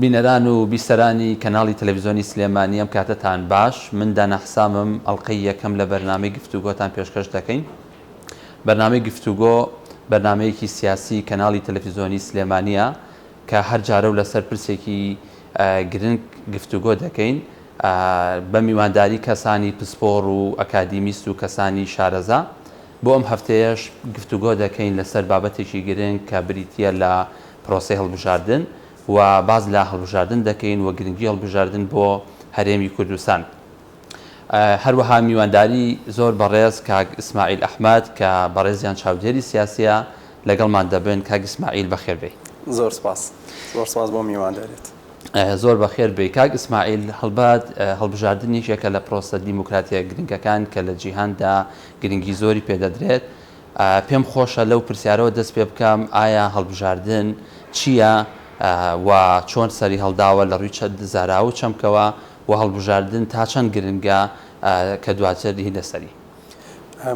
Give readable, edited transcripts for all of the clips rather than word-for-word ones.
بینەران و بیسەرانی کەناڵی تەلەڤیزیۆنی سلێمانی ئەم کاتتان باش من دانا حسامم ئەڵقەی یەکەم لە بەرنامەی گفتوگۆتان پێشکەش دەکەین. بەرنامەی گفتوگۆ بەرنمەیەکی سیاسی کەناڵی تەلەڤیزیۆنی سلێمانیە کە هەر جارە و لەسەر پرسێکی گرنگ گفتوگۆ دەکەین بە میوانداری کەسانی پسپۆڕ و ئەکادیمیست و کەسانی شارەزا. بۆ ئەم هەفتەیەش گفتوگۆ دەکەین لەسەر بابەتێکی گرنگ کە بریتە لە پرۆسەی هەڵبژاردن و باز لە هەڵبژاردن دەکەین و گرنگی هەڵبژاردن بۆ هەرێمی کوردستان. هەروەها میوانداری زۆر بەڕێز کاک ئیسماعیل ئەحمەد کە بەڕێزیان چاودێری سیاسیە لەگەڵمان دەبن. کاک ئیسماعیل بەخێر بێ. زۆر سپاس بۆ میوانداریت. زۆر بەخێر بێ. کاک ئیسماعیل هەڵبات هەڵبژاردن یەکێکە لە پرۆسە دیموکراتیە گرنگەکان کە لە جیهاندا گرنگی زۆری پێدەدرێت. پێم خۆشە لەو پرسیارەوە دەست پێ بکەم ئایا هەڵبژاردن چییە و چۆن سەری هەڵداوە لە ڕووی چەند زاراوە و چەمکەوە و هەڵبژاردن تا چەند گرنگە کە دواتر هی لەسەری.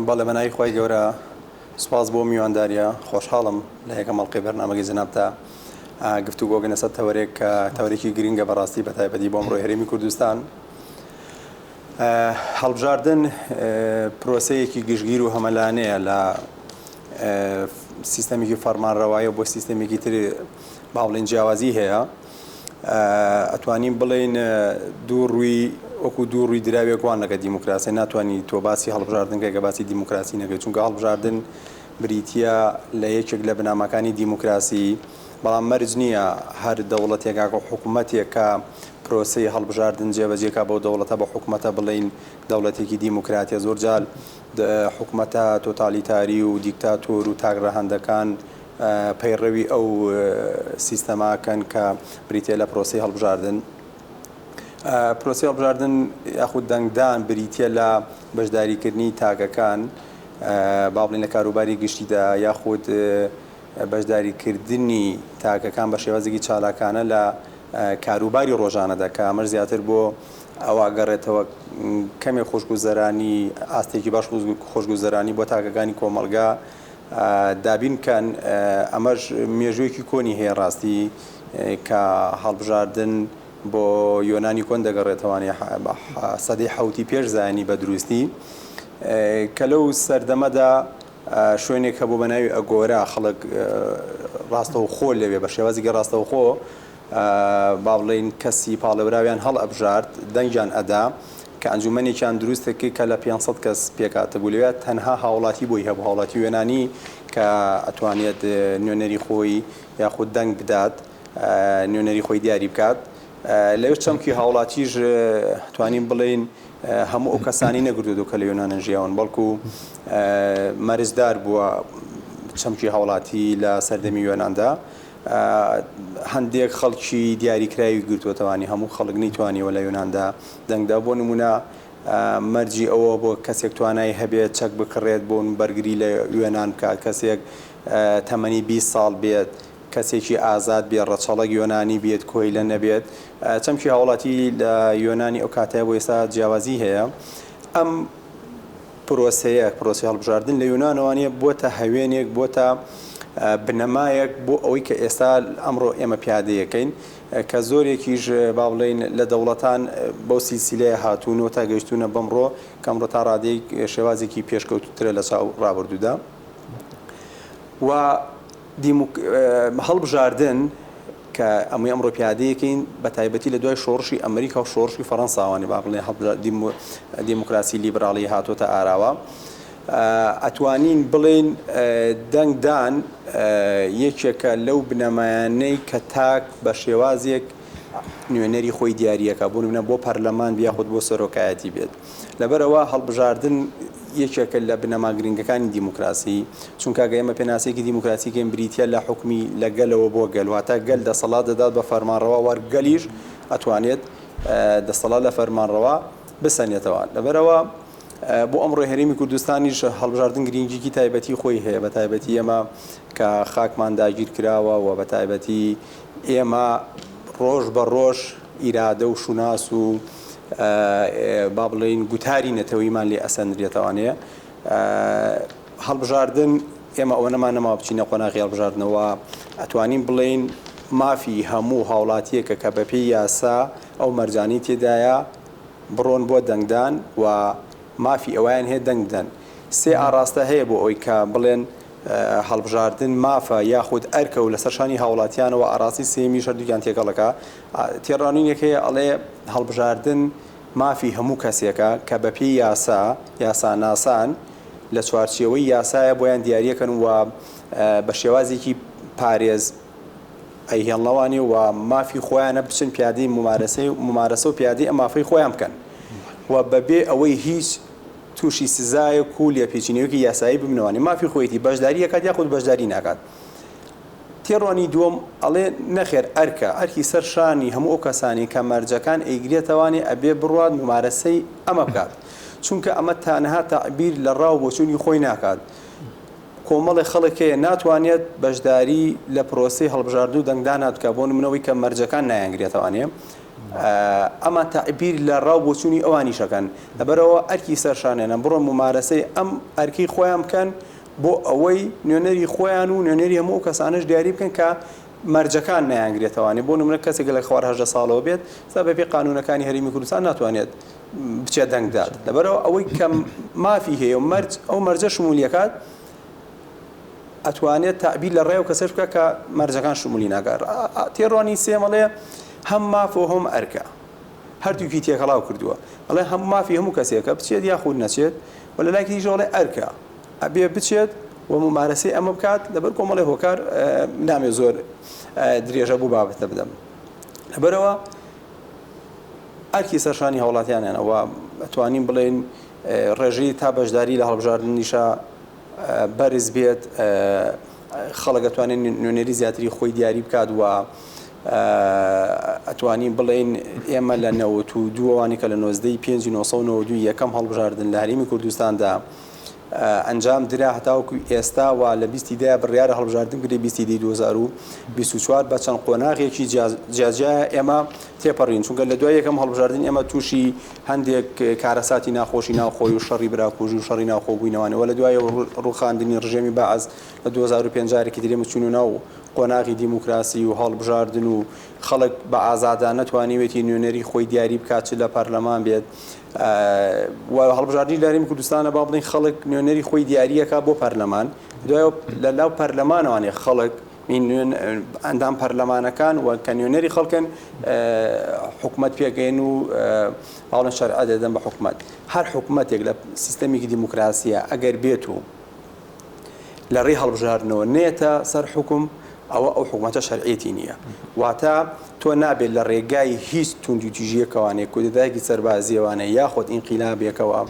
بەڵێ بەناوی خۆی گەورە سپاس بۆ میوانداریە. خۆشحاڵم لە یەکەم هەڵقەی بەرنامەی جەنابتا گفتوگۆ لەسەر تەوەرێک کە تەوەرێکی گرنگە بەڕاستی بەتایبەتی بۆ ئەمڕۆی هەرێمی کوردستان. هەڵبژاردن پرۆسەیەکی گشتگیر و هەمەلانەیە لە سیستەمێکی فەرمانڕەوایە بۆ سیستەمێکی تر باڵێن جیاوازی هەیە. ئەتوانین بڵێن وەکو دوو ڕووی دراوێکوان لەگە دیموکراسی. ناتوانانی تۆ باسی هەڵبژاردنگە گە باسی دیموکراسی نەکەیت، چونکە هەڵبژاردن بریتە لە یەکێک لە بنامەکانی دیموکراسی. بەڵام مەرج نییە هەر دەوڵەتێکا حکوومەتێکە پرۆسەی هەڵبژاردن جێبەجێکا بۆ دەوڵەتە بە حکوومەتە بڵین دەوڵەتێکی دیموکراتیە. زۆر جار حکوومەتە تۆتالیتاری و دیکتاتۆر و تاگڕەهەندەکان پەیڕەوی ئەو سیستەماکەن کە بریتە لە پرۆسی هەڵبژاردن. پرۆسی هەڵبژاردن یاخود دەنگدان بریتە لە بەشداریکردنی تاگەکان با بڵین لە کاروباری گشتیدا یاخود بەشداریکردنی تاگەکان بە شێوازێکی چالاکانە لە کاروباری ڕۆژانەدا کە ئەمەش زیاتر بۆ ئەوە گەڕێتەوە کەمێ خۆشگوزەرانی ئاستێکی باش خۆشگوزەرانی بۆ تاگەکانی کۆمەڵگا دابینکەن. ئەمەش مێژوویەکی کۆنی هەیە ڕاستی کە هەڵبژاردن بۆ یۆنانی کۆن دەگەڕێتەوانێ سەدەی حەوتی پێش زانی بە دروستی کە لەو سەردەمەدا شوێنێک هەبوو بە ناوی ئەگۆرا خەڵک ڕاستەوخۆ لەوێ بە شێوازێکی ڕاستەوخۆ با بڵێن کەسی پاڵێوراویان هەڵ ئەبژارد دەنگیان ئەدا کە ئەنجومەنێکیان دروستەکەی کە لە 500 کەس پێکاتە بوو لەوێت تەنها هاوڵاتی بۆی هەبوو، هاوڵاتی وێنانی کە ئەتوانێت نوێنەری خۆی یاخود دەنگ بدات نوێنەری خۆی دیاری بکات. لەوێ چەمکی هاوڵاتیش توانین بڵێن هەموو ئەو کەسانی نەگردو کە لە یۆنانە ژیاون، بەڵکو مەرجدار بووە چەمکی هاوڵاتی لە سەردەمی یۆناندا. هەندێک خەڵکی دیاریکراوی گرتووەتەوانی هەموو خەڵک نەیتوانیەوە لە یۆناندا دەنگدا. بۆ نمونە مەرجی ئەوە بۆ کەسێک توانای هەبێت چەک بکڕێت بۆ بەرگری لە یۆنان بکات، کەسێک تەمەنی 20 ساڵ بێت، کەسێکی ئازاد بێت، ڕەچەڵک یۆنانی بێت، کۆی لە نەبێت. چەمکی هاوڵاتی لە یۆنانی ئەو کاتەیە بۆ ئێستا جیاوازی هەیە. ئەم پرۆسی هەڵبژاردن لە یۆنانەوانیە بۆتە هەوێنێک بۆتە بنەمایەک بۆ ئەوەی کە ئێستا ئەمڕۆ ئێمە پیادەیەکەین کە زۆرێکیش با بڵێن لە دەوڵەتان بەو سیلسیلەیە هاتوونەوە تا گەیشتونە بەمڕۆ کەمڕۆ تا ڕادەی شێوازێکی پێشکەوتوترە لە چاو ڕابردوودا. و هەڵبژاردن کە ئەمەی ئەمڕۆ پیادەیەکەین بە تایبەتی لە دوای شۆڕشی ئەمریکا و شۆڕشی فەڕەنساوانی با بڵێن دیموکراسی لیبراڵی هاتۆتە ئاراوە. ئەتوانین بڵێن دەنگدان یەکێکە لەو بنەمایانەی کە تاک بە شێوازێک نوێنەری خۆی دیاریەکە بۆ نمونە بۆ پەرلەمان بیاخود بۆ سەرۆکایەتی بێت. لەبەرەوە هەڵبژاردن یەکێکە لە بنەما گرنگەکانی دیموکراسی، چونکە ئێمە پێناسێکی دیموکراسیکەین بریتە لە حکمی لە گەلەوە بۆ گەل، واتە گەل دەسەڵات دەدات بە فەرمانڕەوا وەرگەلیش ئەتوانێت دەسەڵات لە فەرمانڕەوا بسەنێتەوە. لەبەرەوە بۆ ئەمڕۆی هەرێمی کوردستانیش هەڵبژاردن گرنگێکی تایبەتی خۆی هەیە، بە تایبەتی ئێمە کە خاکمان داگیر کراوە و بە تایبەتی ئێمە ڕۆژ بە ڕۆژ ئیرادە و شوناس و با بڵێن گوتاری نەتەوەیمان لێ ئەسەندرێتەوانەیە. هەڵبژاردن ئێمە ئەوە نەمانەما بچینە قۆناغی هەڵبژاردنەوە ئەتوانین بڵێن مافی هەموو هاوڵاتیەکە کە بەپێی یاسا ئەو مەرجانی تێدایە بڕۆن بۆ دەنگدان و مافی ئەویان هەیە دەنگدەن. سێ ئاراستە هەیە بۆ ئەوی کە بڵێن هەڵبژاردن مافە یاخود ئەرکە و لەسەرشانی هاوڵاتیانەوە ئاراستی سێمی شەردوویان تێگەڵەکە. تێڕانینێکەیە ئەڵێ هەڵبژاردن مافی هەموو کەسێکە کە بەپێی یاساناسان لە چوارچێوەی یاسایە بۆیان دیاریەکەن و بە شێوازێکی پارێز ئەیهێڵنەوانی و مافی خۆیانە بچن پیادەی ممارەسە و پیادەی ئەم مافەی خۆیان بکەن و بەبێ ئەوەی هیچ تووشی سزایەک و لێپێچینەوەیەکی یاسایی ببنەوەی مافی خۆیەتی بەشداری ئەکات یاخود بەشداری ناکات. تێڕۆنی دووەم ئەڵێ نەخێر ئەرکی سەر شانی هەموو ئەو کەسانی کە مەرجەکان ئەیگرێتەوانی ئەبێ بڕوات ممارەسەی ئەمە بکات، چونکە ئەمە تەنها تەعبیر لە ڕاو بۆچوونی خۆی ناکات. کۆمەڵی خەڵکەیە ناتوانێت بەشداری لە پرۆسی هەڵبژاردن و دەنگدان هاتکە بۆ نمونەوەی کە مەرجەکان نایانگرێتەوانێ ئەمە تەعبیر لە ڕاو بۆچوونی ئەوانیشەکەن. لەبەرەوە ئەرکی سەرشانێنە بڕۆن ممارەسەی ئەم ئەرکی خۆیان بکەن بۆ ئەوەی نوێنەری خۆیان و نوێنەری هەموو کەسانش دیاری بکەن کە مەرجەکان نایانگرێتەوانی. بۆ نمونە کەسێک لە 18 ساڵەوە بێت سا بەپێ قانونەکانی هەرێمی کوردستان ناتوانێت بچێت دەنگدات. لەبەرەوە ئەوەی کە مافی هەیە و ئەو مەرجە شمولیەکات ئەتوانێت تەعبیر لە ڕێو کەسەش بکە کە مەرجەکان شمولی ناگات. تێڕۆنی سێمەڵێ هەم ماف و هەم ئەرکە هەردووکی تێکەڵاو کردووە. ئەڵێ هەم مافی هەموو کەسێکە بچێت یاخود نەچێت و لە لایەکی دیژەوەڵێ ئەرکە ئەبێ بچێت و ممارەسەی ئەمە بکات. لەبەر کۆمەڵی هۆکار نامێ زۆر درێژە بوو بابەتە بدەم. لەبەرەوە ئەرکی سەرشانی هاوڵاتیانیانەوە ئەتوانین بڵێن ڕێژەی تا بەشداری لە هەڵبژاردنیشە بەرز بێت، خەڵک ئەتوانێت نوێنەری زیاتری خۆی دیاری بکات و ئەتوانین بڵێن ئێمە لە 92وانی کە لە 1992 یەکەم هەڵبژاردن لە هەرێمی کوردستاندا ئەنجام درا هەتاوەکو ئێستا و لە 20 بڕیارە هەڵبژاردن گرێ 2024 بە چەند قۆناغێکی جیاجایە ئێمە تێپەڕین، چونکە لە دوای یەکەم هەڵبژاردن ئێمە تووشی هەندێک کارەساتی ناخۆشی ناوخۆی و شەڕی براکوژی و شەڕی ناوخۆبووینەوەوە لە دوای ڕووخاندنی ڕژێمی بەعەز لە 2005 درێمە چوون و ناو قۆناغی دیموکراسی و هەڵبژاردن و خەڵک بە ئازادانە نەتوانیوێتی نوێنەری خۆی دیاری بکات چ لە پەرلەمان بێت و هەڵبژاردننی لە هەرێمی کوردستانە با بڵین خەڵک نوێنەری خۆی دیاریەکە بۆ پەرلەمان. دوای لە لاو پەرلەمانەوانێ خەڵک ئەندام پەرلەمانەکان و کە نوێنەری خەڵکن حکومەت پێگەین و باڵن شەرع دەدەن بە حکومەت. هەر حکومەتێک لە سیستەمێکی دیموکراسیە ئەگەر بێت و لە ڕێی هەڵبژاردنەوە نێتە سەر حکوم ئەو حکومەتە شەرعێتی نییە، واتە تۆ نابێت لە ڕێگای هیچ توندوتیژیەکەوانەیە کودەتایەکی سەربازیەوانە یاخود ئینقیلابێکەوە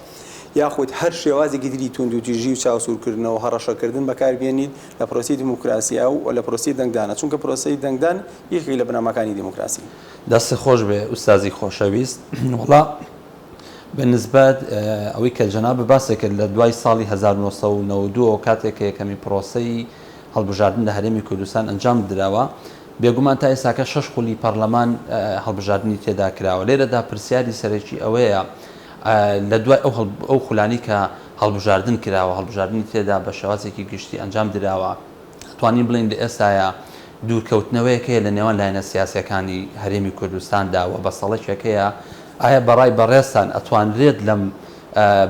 یاخود هەر شێوازێکی دیری توندوتیژی و چاوسورکردنەوە هەڕەشەکردن بەکاربێنیت لە پرۆسی دیموکراسیە و لە پرۆسی دەنگدانە، چونکە پرۆسی دەنگدان یەکێک لە بنەماکانی دیموکراسی. دەست خۆش بێ ئوستازی خۆشەویست. وڵا بەنسبەت ئەوەی کە جەناب باسێکرد لە دوای ساڵی 1992 کاتێک یەکەمی پرۆسەی هەڵبژاردن لە هەرێمی کوردستان ئەنجام درراوە، بێگومان تا ئێستاکە 6 خولی پەرلەمان هەڵبژاردننی تێدا کراوە. لێرەدا پرسیاری سەرەکی ئەوەیە لە دوای ئەو خولانی کە هەڵبژاردن کراوە هەڵبژاردننی تێدا بە شێوازێکی گشتی ئەنجام درراوە، توانین بڵین لە ئێستاە دوورکەوتنەوەیەکەیە لە نێوان لایەنە سیاسەکانی هەرێمی کوردستاندا و بەسەڵەتێکەیە ئایا بەڕای بەڕێستان ئەتوانرێت لەم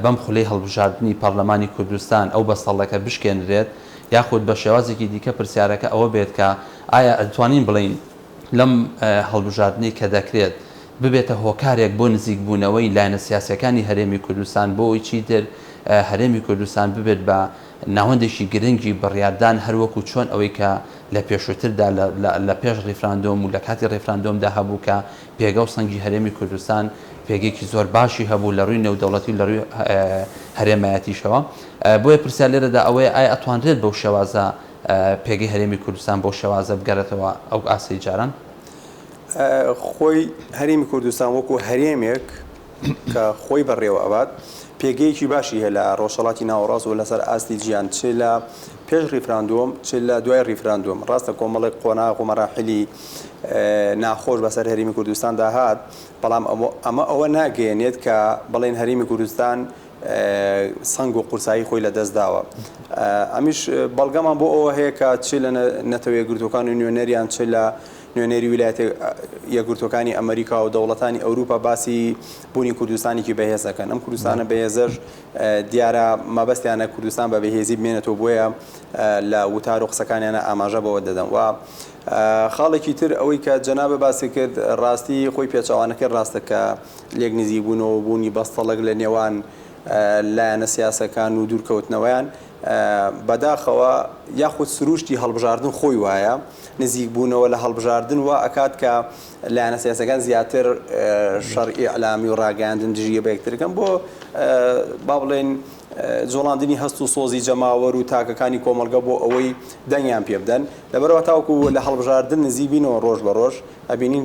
بەم خولەی هەڵبژاردننی پەرلەمانی کوردستان ئەو بەسەڵەکە بشکێنرێت یاخود بە شێوازێکی دیکە پرسیارەکە ئەوە بێت کە ئایا ئەتوانین بڵین لەم هەڵبژاردننی کە دەکرێت ببێتە هۆکارێک بۆ نزیک بوونەوەی لایەنە سیاسەکانی هەرێمی کوردستان بۆی چیتر هەرێمی کوردستان ببێت بە ناوەندێکی گرنگی بڕیاردان هەروەکو چۆن ئەوەی کە لە پێشووتردا لە پێش ڕیفراندۆم و لە کاتی ڕیفراندۆمدا هەبوو کە پێگە و سەنگی هەرێمی کوردستان پێگەیەکی زۆر باشی هەبوو لە ڕووی نێودەوڵەتی و لە ڕووی هەرێمایەتیشەوە. بۆیە پرسیار لێرەدا ئەوەیە ئایا ئەتوانرێت بەو شێوازە پێگەی هەرێمی کوردستان بۆ شێوازە بگەڕێتەوە ئەو ئاسەی جاران؟ خۆی هەرێمی کوردستان وەکو هەرێمێک کە خۆی بەڕێوە ئەوات پێگەیەکی باشی هەیە لە ڕۆژهەڵاتی ناوەڕاست و لەسەر ئاستی گیان، چ لە پێش ڕیفراندۆم چ لە دوای ڕیفراندۆم. ڕاستە کۆمەڵێک قۆناغ و مەراحلی ناخۆش بەسەر هەرێمی کوردستان داهات، بەڵام ئەمە ئەوە ناگەێنێت کە بڵێن هەرێمی کوردستان سەنگ و قورسایی خۆی لە دەست داوە. ئەمیش بەڵگەمان بۆ ئەوە هەیە کە چ لە نەتەوەیە گرتوەکان و نوێنەریان چ لە نوێنەری ویلایەتە یەکگرتوەکانی ئەمریکا و دەوڵەتانی ئەوروپا باسی بوونی کوردستانێکی بەهێزەکەن. ئەم کوردستانە بەهێزەش دیارە مەبەستیانە کوردستان بە بەهێزی بمێنێتەوە، بۆیە لە وتار و قسەکانیانە ئاماژە بەوە دەدەن. و خاڵێکی تر ئەوەی کە جەنابە باسی کرد ڕاستی خۆی پێچەوانەکە ڕاستە کە لێک نزیک بوونەوە بوونی بەستەڵک لە نێوان لایەنە سیاسەکان و دوورکەوتنەوەیان بەداخەوە یاخود سروشتی هەڵبژاردن خۆی وایە، نزیک بوونەوە لە هەڵبژاردن وە ئەکات کە لایەنە سیاسەکان زیاتر شەڕئی ئەعلامی و ڕاگەاندن دژیە بە یەکترەکەن بۆ با بڵێن جۆڵاندنی هەست و سۆزی جەماوەر و تاکەکانی کۆمەلگە بۆ ئەوەی دەنگیان پێ بدەن. لەبەرەوە تاوکو لە هەڵبژاردن نزیک بینەوە ڕۆژ بە ڕۆژ ئەبینین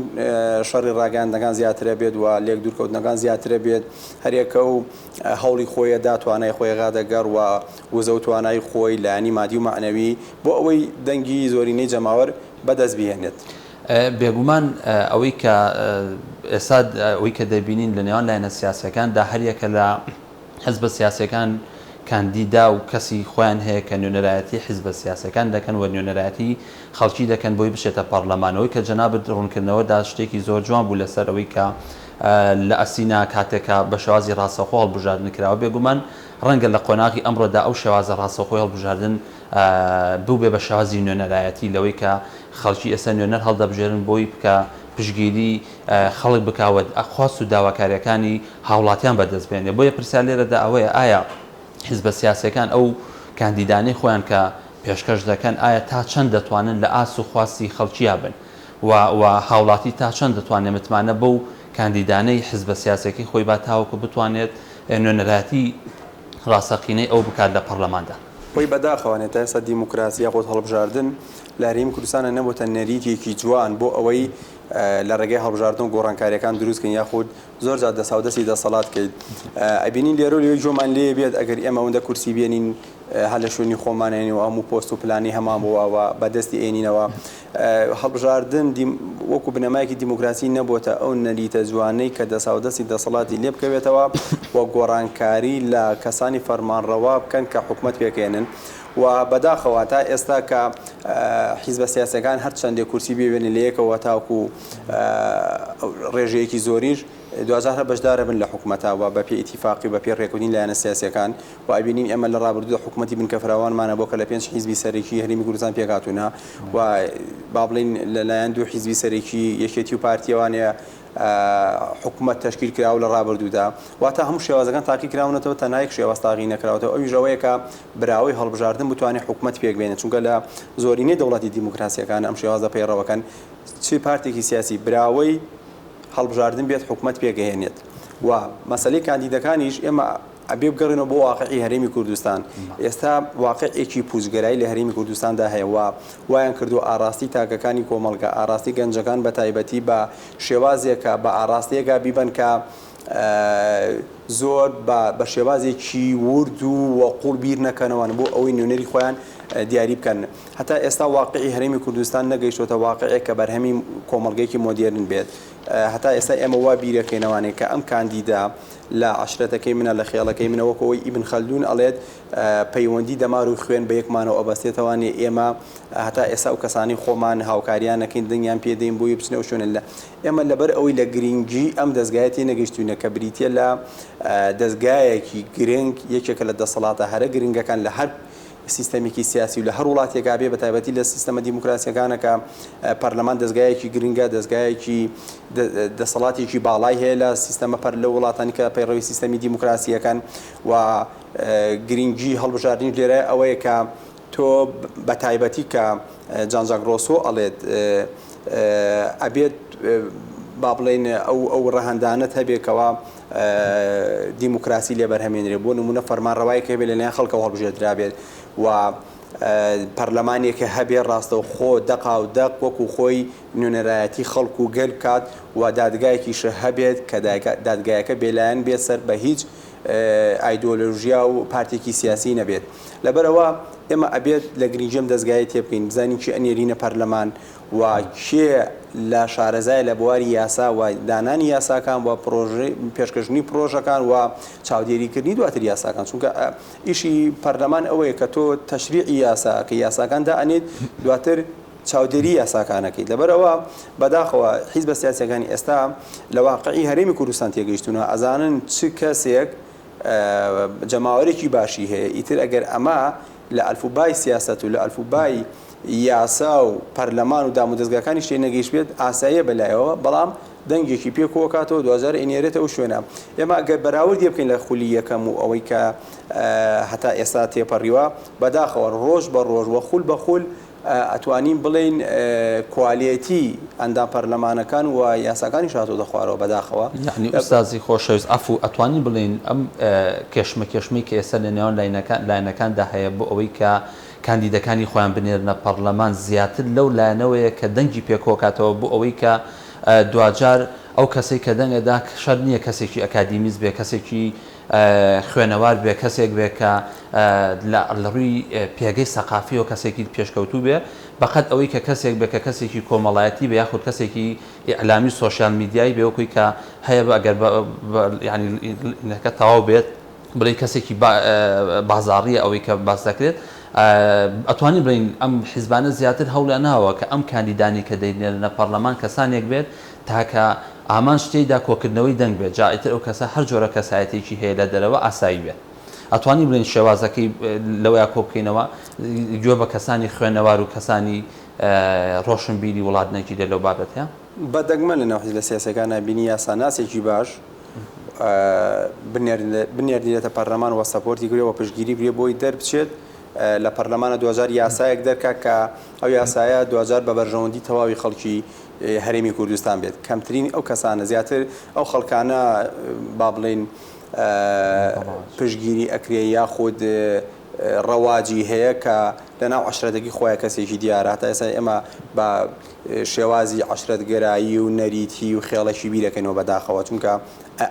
شەڕی ڕاگەاندنەکان زیاترە بێت و لێک دوورکەوتنەکان زیاترە بێت، هەرێکە و هەوڵی خۆیە دا توانای خۆی غادەگەڕ و وزە و توانای خۆی لایەنی مادی و معنەوی بۆ ئەوەی دەنگی زۆرینەی جەماوەر بەدەست بهێنێت. بێگومان ئەوەی کە ئێستا ئەوەی کە دەبینین لە نێوان لایەنە سیاسەکاندا هەریەکە لە حزبە سیاسەکان کاندیدا و کەسی خۆیان هەیە کە نوێنەرایەتی حزبە سیاسەکان دەکەن و نوێنەرایەتی خەڵکی دەکەن بۆی بشێتە پەرلەمانەوەی کە جەنابەت ڕوونکردنەوەدا شتێکی زۆر جوان بوو لەسەر ئەوەی کە لە ئەسینا کاتێکە بە شێوازی ڕاستەوخۆ هەڵبژاردن کراوە. بێگومان ڕەنگە لە قۆناغی ئەمڕۆدا ئەو شێوازە ڕاستەوخۆی هەڵبژاردن بوو بێ بە شێوازی نوێنەرایەتی لەوەی کە خەڵکی ئێستا نوێنەر هەڵدەبژێرن بۆی بکە پشگیری خەڵک بکاوە خواست و داواکاریەکانی هاوڵاتیان بەدەست بێنێ. بۆیە پرسیار لێرەدا ئەوەیە ئایا حزبە سیاسەکان ئەو کاندیدانەی خۆیان کە پێشکەش دەکەن ئایا تا چەند دەتوانن لە ئاس و خواستی خەڵکییا بن و هاوڵاتی تا چەند دەتوانێت متمانە بەو کاندیدانەی حزبە سیاسەکەی خۆی با تاوەکو بتوانێت نوێنەرایەتی ڕاستەقینەی ئەو بکات لە پەرلەماندا. خۆی بەداخەوانێت تا ئێستا دیموکراسی یاخۆت هەڵبژاردن لە هەرێمی کوردستانە نەبووتە نەریتێکی جوان بۆ ئەوەی لە ڕێگەی هەڵبژاردن و گۆڕانکاریەکان دروستکەن یاخود زۆر جار دەساودەستی دەسەڵات کەیت. ئەبینین لێرە لێ جۆمان لێ بێت ئەگەر ئێمە ئەوەندە کورسی بێنین هەر لە شوێنی خۆمانێنی و هەموو پۆست و پلانی هەمان بووەوە بەدەستی ئێنینەوە. هەڵبژاردن وەکو بنەمایەکی دیموکراسی نەبووتە ئەو نەریتە جوانەی کە دەساودەستی دەسەڵاتی لێ بکەوێتەوە و گۆڕانکاری لە کەسانی فەرمانڕەوا بکەن کە حکومەت پێکێنن. و بەداخەوە تا ئێستا کە حیزبە سیاسەکان هەر چەندێک کورسی بێنێ لە یەکەوە تاوکو ڕێژەیەکی زۆریش دوازار بەشدارە بن لە حکومەتەوە بە پێی ئیتیفاقی بە پێی ڕێکوتنی لایەنە سیاسەکان و ئەبینین ئێمە لە ڕابردوودا حکومەتی بنکە فراوانمانە بۆ کە لە 5 حیزبی سەرێکی هەرێمی کوردستان پێکهاتوونە و با بڵین لەلایەن 2 حیزبی سەرێکی یەکێتی و پارتیەوانەیە حکومەت تشکیل کراوە لە ڕابردوودا واتە هەموو شێوازەکان تاقی کراونەتەوە تەنایەک شێواز تاقی نەکراوەتەوە. ئەویش ئەوەیە کە براوەی هەڵبژاردن بتوانێت حکومەت پێک بێنێت، چونکە لە زۆرینەی دەوڵەتی دیموکراسیەکان ئەم شێوازە پەیڕەوەکەن چی پارتێکی سیاسی براوەی هەڵبژاردن بێت حکومەت پێگەهێنێت. و مەسەلەی کاندیدەکانیش ئێمە ئەبێ بگەڕێنەوە بۆ واقعی هەرێمی کوردستان. ئێستا واقعێکی پوزگەرایی لە هەرێمی کوردستاندا هەیە و وایان کردو ئاراستی تاکەکانی کۆمەڵگە ئاراستی گەنجەکان بە تایبەتی بە شێوازێکە بە ئاراستەیەکا بیبن کە زۆر بە شێوازێکی ورد و وەقوڵ بیر نەکەنەوەن بۆ ئەوەی نوێنەری خۆیان دیاری بکەن. هەتا ئێستا واقعی هەرێمی کوردستان نەگەیشتۆتە واقعێک کە بەرهەمی کۆمەڵگەیەکی مۆدێرن بێت. هەتا ئێستا ئێمە وا بیرەکەینەوانێت کە ئەم کاندیدا لە عشرەتەکەی منە لە خێڵەکەی منەوەکەوەی ئیبن خەلدون ئەڵێت پەیوەندی دەمار و خوێن بە یەکمانەوە ئەبەستێتەوانێ ئێمە هەتا ئێستا و کەسانی خۆمان هاوکاریانەکەین دنیان پێدەین بۆی بچنەوە شوێنە لە ئێمە لەبەر ئەوەی لە گرنگی ئەم دەستگایەتی نەگەیشتوونە کە بریتە لە دەستگایەکی گرنگ یەکێکە لە دەسەڵاتە هەرە گرنگەکان لە هەر سیستەمێکی سیاسی و لە هەر وڵاتێکا بێ بە تایبەتی لە سیستەمە دیموکراسیەکانەکە پەرلەمان دەستگایەکی گرنگە دەستگایەکی دەسەڵاتێکی باڵای هەیە لە سیستەمە پەر لە وڵاتانی کە پەیڕەوی سیستەمی دیموکراسیەکان و گرنگی هەڵبژاردنی لێرە ئەوەیە کە تۆ بە تایبەتی کە جان ژاک ڕۆسۆ ئەڵێت ئەبێت با بڵێن ئەو ڕەهەندانت هەبێکەوە دیموکراسی لێ بەرهەمێنرێ بۆ نمونە فەرمانڕەوایەک هەبێت لەلایەن خەڵکەوە هەڵبژێردرابێت و پەرلەمانێکە هەبێ ڕاستە و خۆ دەقا و دەق وەکو خۆی نوێنەرایەتی خەڵک و گەل بکات و دادگایەکیش هەبێت کە دادگایەکە بێلایەن بێت سەر بە هیچ ئایدۆلۆژیا و پارتێکی سیاسی نەبێت. لەبەرەوە ئێمە ئەبێت لە گرنگجێم دەستگای تێ بکەین بزانین چی ئەنێرینە پەرلەمان و کێ لە شارەزای لە بواری یاسا و دانانی یاساکان و پێشکەشنی پرۆژەکان و چاودێریکردنی دواتر یاساکان، چونکە ئیشی پەرلەمان ئەوەیە کە تۆ تەشریعی یاسا کە یاساکان دائەنێت دواتر چاودێری یاساکانەکەیت لەبەرەوە بەداخەوە حیزبە سیاسیەکانی ئێستا لە واقعی هەرێمی کوردستان تێگەیشتونە ئەزانن چ کەسێک جەماوەرێکی باشی هەیە ئیتر ئەگەر ئەمە لە ئەلفوبای سیاست و لە ئەلفوبای یاسا و پەرلەمان و دام و دەستگاکانی شتێ نەگەیشت بێت ئاساییە بەلایەوە بەڵام دەنگێکی پێکۆکاتەوە 2000 ئینێرێتەوە شوێنە ئێمە ئەگەر بەراوردی بکەین لە خولی یەکەم و ئەوەی کە هەتا ئێستا تێپەڕیوە بەداخەوە ڕۆژ بە ڕۆژ وە خول بە خول ئەتوانین بڵین کوالیەتی ئەندام پەرلەمانەکان و یاساکانی شاتۆ دەخوارەوە بەداخەوە یعنی ئوستازی خۆشەویست ئەفو ئەتوانین بڵین ئەم کێشمەی کە ئێستا لە نێوان لاینەکاندا هەیە بۆ ئەوەی کە کاندیدەکانی خۆیان بنێرنە پەرلەمان زیاتر لەو لایەنەوەیە کە دەنگی پێکۆکاتەوە بۆ ئەوەی کە دوجار ئەو کەسێک کە دەنگەدا شەر نییە کەسێکی ئەکادیمیز بێ کەسێکی خوێنەوار بێ کەسێک بێ کە لە ڕووی پێگەی سەقافی و کەسێکی پێشکەوتوو بێ بەقەت ئەوەی کە کەسێک بێ کە کەسێکی کۆمەڵایەتی بێ یاخود کەسێکی ئیعلامی سۆشیال میدیایی بێ وەکوی کە هەیە ئەگەر ینیەکە تەواو بێت بڵێ کەسێکی بازاڕیە ئەوەی کە باس دەکرێت ئەتوانین بڵین ئەم حیزبانە زیاتر هەوڵە ناوە کە ئەم کاندیدانی کە دەینێنە پەرلەمان کەسانێک بێت تاکە ئامان شتێکدا کۆکردنەوەی دەنگ بێت جائیتر ئەو کەسە هەر جۆرە کەسایەتێکی هەیە لە دەرەوە ئاسایی بێت ئەتوانی بڵین شێوازەکەی لەوەیە کۆبکەینەوە گوێ بە کەسانی خوێنەوار و کەسانی ڕۆشنبیری وڵات نەگیرێت لەو بابەتە بەدەگمە لە ناو حیزبە سیاسیەکانە بینی یاساناسێکی باش بنێردێتە پەرلەمان وە سەپۆرتی گرێ و پشتگیری بێ بۆی دەربچێت لە پەرلەمانە 2000 یاسایەک دەرکا کە ئەو یاسایە 2000 بە بەرژەوەندی تەواوی خەڵکی هەرێمی کوردستان بێت کەمترین ئەو کەسانە زیاتر ئەو خەڵکانە با بڵێن پشتگیری ئەکرێ یاخود ڕەواجی هەیە کە لەناو عەشرەتێکی خۆیان کەسێکی دیارە تا ئێستا ئێمە بە شێوازی عەشرەتگەرایی و نەریتی و خێڵەشی بیرەکەینەوە بەداخەوە چونکە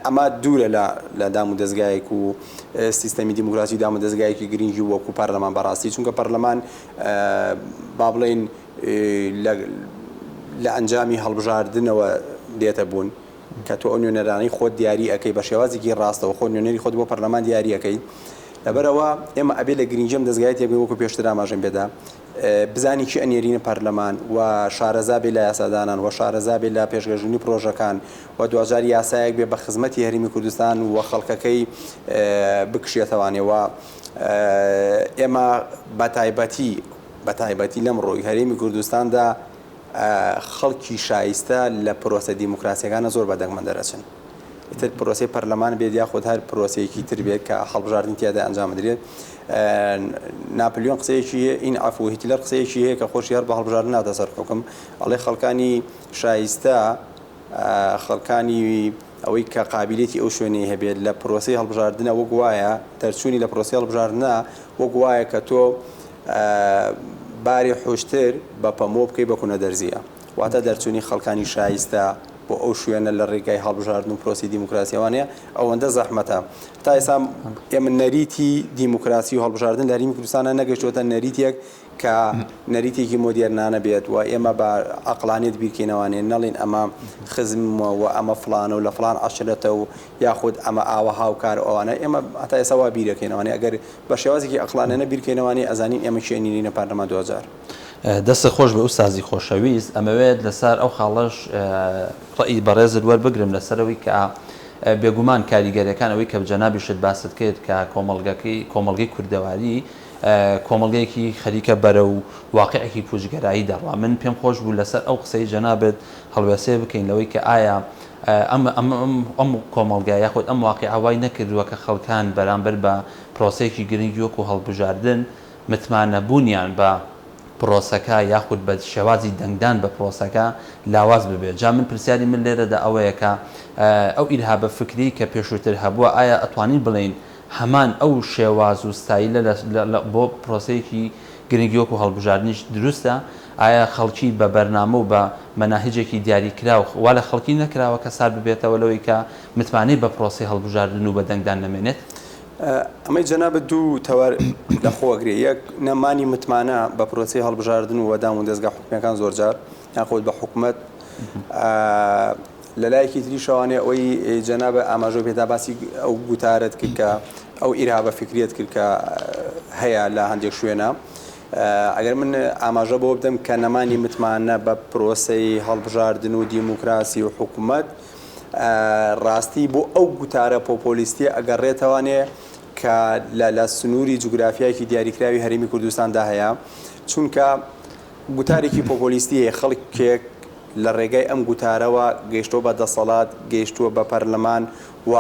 ئەمە دوورە لە دام و دەستگایەک و سیستەمی دیموکراسی دام و دەستگایەکی گرنگی وەکو پەرلەمان بەڕاستی چونکە پەرلەمان با بڵێن لە ئەنجامی هەڵبژاردنەوە دێتە بوون کە تۆ ئەو نوێنەرانەی خۆت دیاری ئەەکەی بە شێوازێکی ڕاستەوە خۆ نوێنەری خۆت بۆ پەرلەمان دیاری ئەەکەی لەبەرەوە ئێمە ئەبێ لە گرنگجەم دەستگایەت یەک وەکو پێشتر ئاماژەم بێدا بزانی چی ئەنێرینە پەرلەمان و شارەزا بێ لە یاسادانان و شارەزا بێ لە پێشگەژنی پرۆژەکان و 2000 یاسایەک بێ بە خزمەتی هەرێمی کوردستان و خەڵکەکەی بکشێتەوانێەوە ئێمە بەتایبەتی لەم ڕۆی هەرێمی کوردستاندا خەڵکی شایستە لە پرۆسە دیموکراسیەکانە زۆر بەدەگمەن دەرەچن ئیتر پرۆسی پەرلەمان بێت یاخود هەر پرۆسەیەکی تر بێت کە هەڵبژاردننی تیادا ئەنجام بدرێت ناپلیۆن قسەیەکی این ئەفو هیتلەر قسەیەکی هەیە کە خۆشی هەر بە هەڵبژاردن ناتە سەر حکم ئەڵێ خەڵکانی شایستە خەڵکانی ئەوەی کە قابلیەتی ئەو شوێنەی هەبێت لە پرۆسی هەڵبژاردنە وەک وایە دەرچوونی لە پرۆسی هەڵبژاردنە وەک وایە کە تۆ باری حوشتر بە پەمۆ بکەی بەکوونە دەرزیە واتە دەرچوونی خەڵکانی شایستە بۆ ئەو شوێنە لە ڕێگای هەڵبژاردن و پرۆسی دیموکراسیەوانەیە ئەوەندە زەحمەتە تا ئێستا ئێمە نەریتی دیموکراسی و هەڵبژاردن لە هەرێمی کوردستانە نەگەیشتووەتە نەریتێک کە نەریتێکی مۆدێرنانە بێت و ئێمە بە عەقلانیت بیرکەینەوانێ نەڵێن ئەمە خزممە و ئەمە فڵانە و لە فڵان عەشرەتە و یاخود ئەمە ئاوە هاوکار ئەوانە ئێمە هەتا ئێستا وا بیرەکەینەوانێ ئەگەر بە شێوازێکی عەقلانانە بیرکەینەوانێ ئەزانین ئێمە چێنینە پەرلەمان 2000 دەستە خۆش بە ئوستازی خۆشەویست ئەمەوێت لەسەر ئەو خاڵەش ڕئی بەڕێزت وەربگرم لەسەرەوەی کە بێگومان کاریگەریەکان ئەوەی کە جەنابیشت باست کرد کە کۆمەڵگەی کوردەواری کۆمەڵگەیەکی خەریکە بەرە و واقعێکی پوچگەرایی دەڕوا من پێم خۆش بوو لەسەر ئەو قسەی جەنابێت هەڵوێسێ بکەین لەوەی کە ئایا ئەم کۆمەڵگای یاخود ئەم واقعە وای نەکردووە کە خەڵکان بەرامبەر بە پرۆسەیەکی گرنگی وەکو هەڵبژاردن متمانەبوونیان بە پرۆسەکە یاخود بە شێوازی دەنگدان بە پرۆسەکە لاواز ببێت جا من پرسیاری من لێرەدا ئەوەیە کە ئەو ئیرهابە فکری کە پێشووتر هەبووە ئایا ئەتوانین بڵین هەمان ئەو شێواز و ستایلە بۆ پرۆسەیەکی گرنگی وەکو هەڵبژاردنیش دروستە ئایا خەڵکی بە بەرنامە و بە مەناهیجێکی دیاریکراوە وا لە خەڵکی نەکراوە کە سار ببێتەوە لەوەی کە متمانەی بە پرۆسی هەڵبژاردن و بە دەنگدان نەمێنێت ئەمەی جەنابەت دوو تەوار لەخۆگرێ یەک نەمانی متمانە بە پرۆسی هەڵبژاردن و وەدام و دەستگا حکومەکان زۆرجار یاخود بە حکومەت لە لایەکی تری شەوانێ ئەوەی جەنابە ئاماژۆ پێدا باسی ئەو گوتارت کرد کە ئەو ئیرهابە فکریت کرد کە هەیە لە هەندێک شوێنە ئەگەر من ئاماژە بۆ بدەم کە نەمانی متمانە بە پرۆسەی هەڵبژاردن و دیموکراسی و حکوومەت ڕاستی بۆ ئەو گوتارە پۆپۆلیستی ئەگەڕێتەوانێ کە لە سنووری جوگرافیایکی دیاریکراوی هەرێمی کوردستاندا هەیە چونکە گوتارێکی پۆپۆلیستی هەیە خەڵکێک لە ڕێگای ئەم گوتارەوە گەیشتۆ بە دەسەڵات گەیشتووە بە پەرلەمان و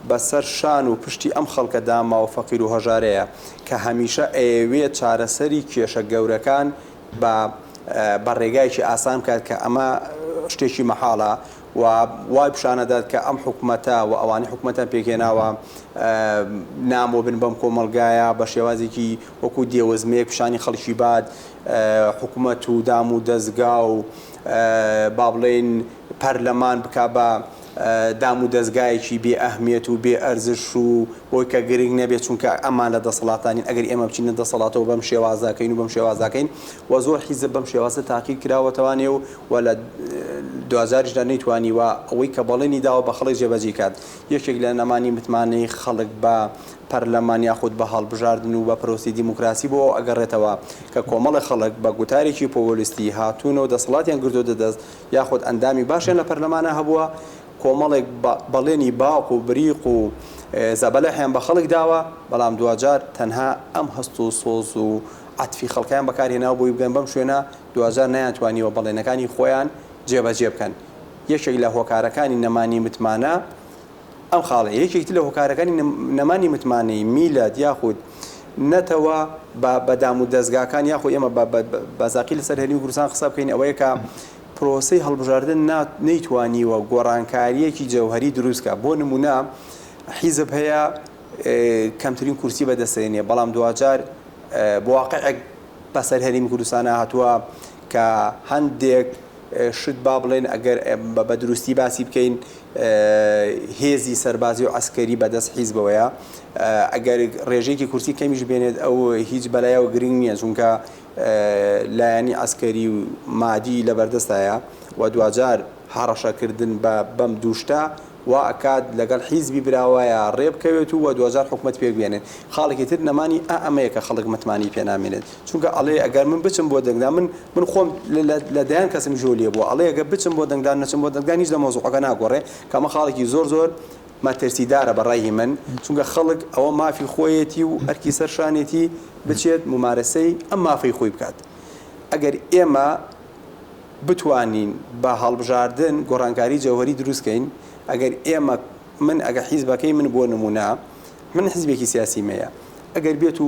بەسەر شان و پشتی ئەم خەڵکەدا ماوە فەقیر و هەژارەیە کە هەمیشە ئەوێت چارەسەری کێشە گەورەکان بە ڕێگایکی ئاسان کات کە ئەمە شتێکی مەحاڵە و وای پیشانەدات کە ئەم حکوومەتە و ئەوانی حکوومەتە پێکێناوە نامۆ بن بەم کۆمەلگایە بە شێوازێکی وەکو دێوەزمەیەک پیشانی خەڵکی باد حکوومەت و دام و دەستگا و با بڵێن پەرلەمان بکا بە دام و دەستگایەکی بێ ئەهمیەت و بێ ئەرزش و بۆی کە گرنگ نەبێت چونکە ئەمان لە دەسەڵاتانین ئەگەر ئێمە بچینە دەسەڵاتەوە بەم شێوازاکەین و بەم شێوازاکەین و زۆر حیزب بەم شێوازە تاقی کراوەتەوانێ و لە 2010دا نەیتوانی و ئەوەی کە بەڵێنی داوە بە خەڵک جێبەجێ کات یەکێک لە نەمانی متمانەی خەڵک بە پەرلەمان یاخود بە هەڵبژاردن و بە پرۆسی دیموکراسی بۆ ئەگەڕێتەوە کە کۆمەڵی خەڵک بە گوتارێکی پۆپۆلیستی هاتوونەوە دەسەڵاتیان گردو دەدەست یاخود ئەندامی باشیان لە پەرلەمانە هەبووە کۆمەڵێک بەڵێنی باوق و بریق و زەبەلەحیان بە خەڵک داوە بەڵام دوجار تەنها ئەم هەست و سۆز و عەتفی خەڵکیان بەکارهێناوە بۆی بگەن بەم شوێنە دوجار نەیانتوانیوە بەڵێنەکانی خۆیان جێبەجێ بکەن یەکێک لە هۆکارەکانی نەمانی متمانە ئەم خاڵە یەکێکی لە هۆکارەکانی نەمانی متمانەی میلاد یاخود نەتەوە بە دام و دەستگاکان یاخود ئێمە بەزاقی لەسەر هەرێمی کوردستان قسە بکەین ئەوەیە کە پرۆسەی هەڵبژاردن نەیتوانیوە گۆڕانکاریەکی جەوهەری دروستکە بۆ نمونە حیزب هەیە کەمترین کورسی بەدەستێنێ بەڵام دوجار بواقعێک بەسەر هەرێمی کوردستانە هاتووە کە هەندێک شت با بڵێن ئەگەر بە دروستی باسی بکەین هێزی سەربازی و عسکەری بەدەست حیزبەوەیە ئەگەر ڕێژەیەکی کورسی کەمیش بێنێت ئەو هیچ بەلایەوە گرنگ نییە چونکە لایەنی عسکەری و مادی لەبەردەستایە و دوجار هەڕەشەکردن بەم دووشتە و ئەکات لەگەڵ حیزبی براوایە ڕێبکەوێت و دوجار حکومەت پێک بێنێت خاڵێکی تر نەمانی ئەمەیە کە خەڵک متمانی پێنامێنێت چونکە ئەڵێ ئەگەر من بچم بۆ دەنگدا من خۆم لە دایان کەسم ژۆلیە بووە ئەڵێ ئەگەر بچم بۆ دەنگدان نەچم بۆ دەنگدان هیچ لە مۆزوعەکە ناگۆڕێ کەمە خاڵێکی زۆر مەترسیدارە بەڕای من چونکە خەڵک ئەوە مافی خۆیەتی و ئەرکی سەرشانێتی بچێت ممارەسەی ئەم مافەی خۆی بکات ئەگەر ئێمە بتوانین بە هەڵبژاردن گۆڕانکاری جەوهەری دروستکەین ئەگەر ئێمە من ئەگەر حیزبەکەی من بۆ نمونە من حیزبێکی سیاسی مەیە ئەگەر بێت و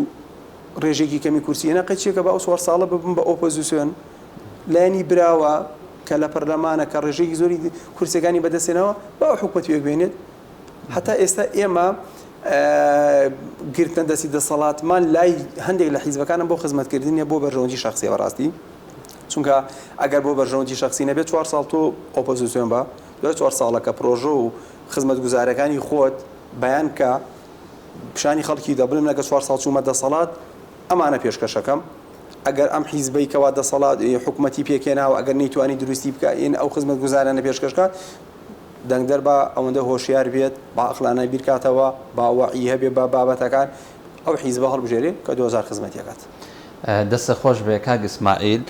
ڕێژێکی کەمی کورسی هێنا قەچێکە بە ئەو سوار ساڵە ببم بە ئۆپۆزیسیۆن لایەنی براوە کە لە پەرلەمانە کە ڕێژێکی زۆری کورسەکانی بەدەستێنەوە بە ئەو حکومەت پێک بێنێت حتا ئێستا ئێمە گرتن دەستی دەسەڵاتمان لای هەندێک لە حیزبەکانم بۆ خزمەتکردنیە بۆ بەرژەوەندی شخصی بەڕاستی چونکە ئەگەر بۆ بەرژەوەندی شخصی نەبێت 4 ساڵ تۆ ئۆپۆزیسیۆن بە 4 ساڵەکە پرۆژە و خزمەتگوزارەکانی خۆت بەیان کە پیشانی خەڵکی دەبڵم لەگە 4 ساڵ چوومە دەسەڵات ئەمانە پێشکەشەکەم ئەگەر ئەم حیزبەی کەوا دەسەڵات حکومەتی پێکێناوە ئەگەر نەیتوانی دروستی بکە ئین ئەو خزمەتگوزارانە پێشکەشکات دەنگدەر بە ئەوەندە هۆشیار بێت با ئەخلانە بیرکاتەوە باوەعی هەبێ بە بابەتەکان ئەو حیزبە هەڵبژێرێ کە 2000 خزمەتیەکات دەستە خۆش بێ کاک ئیسماعیل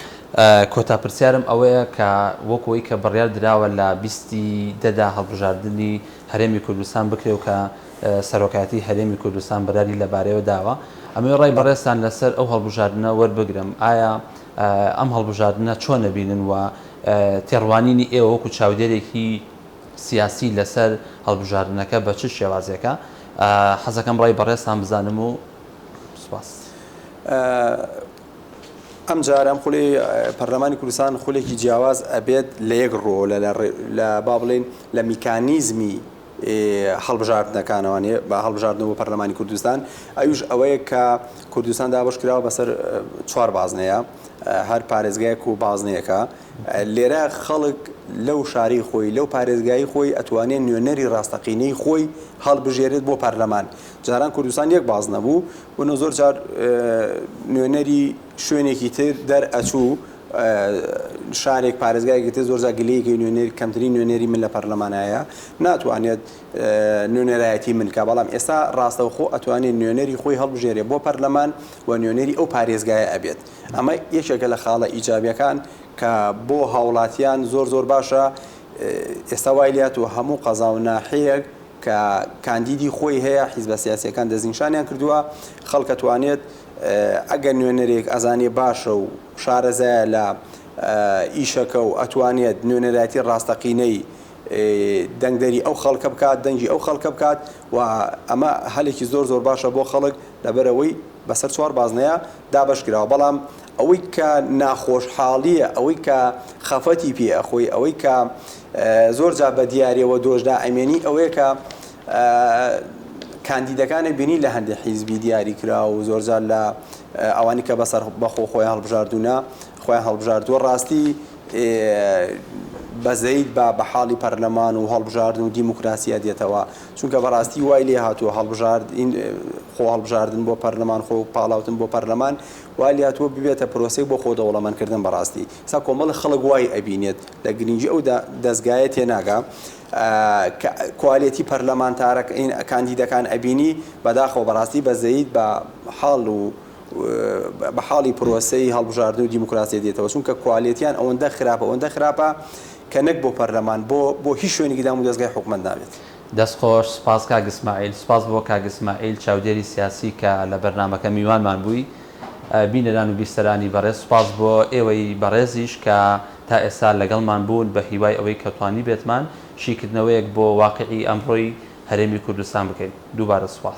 کۆتا پرسیارم ئەوەیە کە وەکەوەی کە بڕیار دراوە لە 20دا هەڵبژاردننی هەرێمی کوردستان بکرێ و کە سەرۆکاتی هەرێمی کوردستان بەراری لەبارەوە داوە ئەمە ڕای بەڕێستان لەسەر ئەو هەڵبژاردنە وەربگرم ئایا ئەم هەڵبژاردنە چۆن نەبینن و تێڕوانینی ئێوە وەکو چاودێرێکی سیاسی لەسەر هەڵبژاردنەکە بە چ شێوازێکە حەزەکەم ڕای بەڕێستان بزانم و سوپاس. ئەم جارە ئەم خولەی پەرلەمانی کوردستان خولێکی جیاواز ئەبێت لە یەک ڕۆ لە با بڵێن لە میکانیزمی هەڵبژاردنەکانەوانێ بە هەڵبژاردنەوە بۆ پەرلەمانی کوردستان ئەویش ئەوەیە کە کوردستان دابەش کراوە بەسەر 4 بازنەیە هەر پارێزگایەک و بازنەیەکە لێرە خەڵک لەو شاری خۆی لەو پارێزگایی خۆی ئەتوانێت نوێنەری ڕاستەقینەی خۆی هەڵبژێرێت بۆ پەرلەمان جاران کوردستان یەک باز نەبوو بۆ زۆر جار نوێنەری شوێنێکی تر دەرئەچوو شارێک پارێزگایەکی زۆرجا گلەیەکی نوێنێری کەمترین نوێنێری من لە پەرلەمانایە ناتوانێت نوێنەرایەتی من کە بەڵام ئێستا ڕاستەوخۆ ئەتوانێت نوێنەری خۆی هەڵبژێرێ بۆ پەرلەمان و نوێنەری ئەو پارێزگایە ئەبێت ئەمە یەکێکە لە خاڵە ئیجابیەکان کە بۆ هاوڵاتیان زۆر باشە ئێستا وای لات و هەموو قەزا و ناحەیەک کە کاندیدی خۆی هەیە حیزبە سیاسیەکان دەستنیشانیان کردووە خەڵک ئەتوانێت ئەگەر نوێنەرێک ئەزانێ باشە و شارەزایە لە ئیشەکە و ئەتوانێت نوێنەرایەتی ڕاستەقینەی دەنگدەری ئەو خەڵکە بکات دەنگی ئەو خەڵکە بکات و ئەمە هەلێکی زۆر باشە بۆ خەڵک لەبەرەوەی بەسەر چوار بازنەیە دابەشکراوە بەڵام ئەوەی کە ناخۆشحاڵیە ئەوەی کە خەفەتی پێ ئەخۆی ئەوەی کە زۆرجا بە دیارەوە دۆژدا ئەمێنی ئەوەیە کە کاندیدەکانی بینی لە هەندێک حیزبی دیاری کرا و زۆرجار لە ئەوانی کە بەسەر بەخۆ خۆیان هەڵبژاردوونە خۆیان هەڵبژاردووە ڕاستی بەزەید بە حاڵی پەرلەمان و هەڵبژاردن و دیموکراسیە دێتەوە چونکە بەڕاستی وای لێ هاتووە خۆ هەڵبژاردن بۆ پەرلەمان خۆ پاڵاوتن بۆ پەرلەمان وای لێ هاتووە ببێتە پرۆسەی بۆ خۆ دەوڵەمەندکردن بەڕاستی سا کۆمەڵ خەڵک وای ئەبینێت لە گرنگی ئەو دەستگایە تێناگا کوالیتی پەرلەمانتارە کاندیدەکان ئەبینی بەداخەوە بەڕاستی بەزەید بە حاڵ و بە حاڵی پرۆسەی هەڵبژاردن و دیموکراسی دێتەوە چونکە کوالیتیان ئەوەندە خراپە کە نەک بۆ پەرلەمان بۆ هیچ شوێنێکی دام و دەستگای حکومەت نابێت. دەستخۆش سپاس کاک ئیسماعیل سپاس بۆ کاک ئیسماعیل چاودێری سیاسی کە لە بەرنامەکە میوانمان بووی بینەران و بیستەرانی بەڕێز سپاس بۆ ئێوەی بەڕێزیش کە تا ئێستا لەگەڵمان بوون بە هیوای ئەوەی کەوتانی بێتمان شیکردنەوەیەک بۆ واقعی ئەمڕۆی هەرێمی کوردستان بکەین دووبارە سپاس.